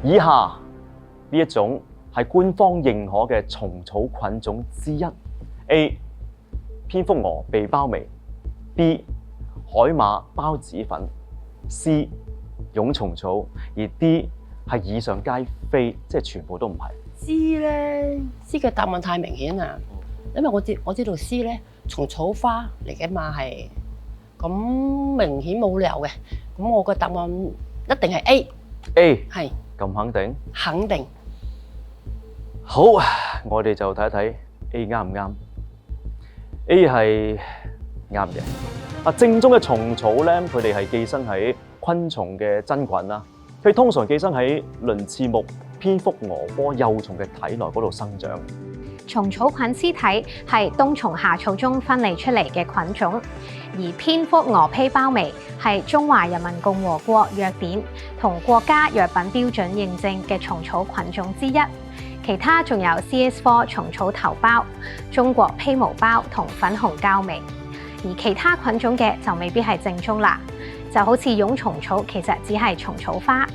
以下呢一種係官方認可嘅蟲草菌種之一 ：A. 蝙蝠蛾鼻包微 ；B. 海馬孢子粉 ；C. 蛹蟲草，而 D 係以上皆非，即係全部都唔係。 C 咧，C 嘅答案太明顯啦，因為我知道 C 咧蟲草花嚟嘅嘛係，咁明顯冇理由嘅，咁我個答案一定係 A 係咁肯定？肯定。好，我哋就睇一睇 A 啱唔啱。A 係啱嘅。正宗嘅蟲草咧，佢哋係寄生喺昆蟲嘅真菌啦，佢通常寄生喺鱗翅目、蝙蝠蛾窩幼蟲嘅體內嗰度生長。蟲草菌絲體係冬蟲夏草中分離出嚟嘅菌種，而蝙蝠蛾披包微係中華人民共和國藥典同國家藥品標準認證嘅蟲草菌種之一。其他仲有 CS4 蟲草頭孢、中國披毛孢同粉紅膠微，而其他菌種嘅就未必係正宗啦。就好似蛹蟲草其實只係蟲草花。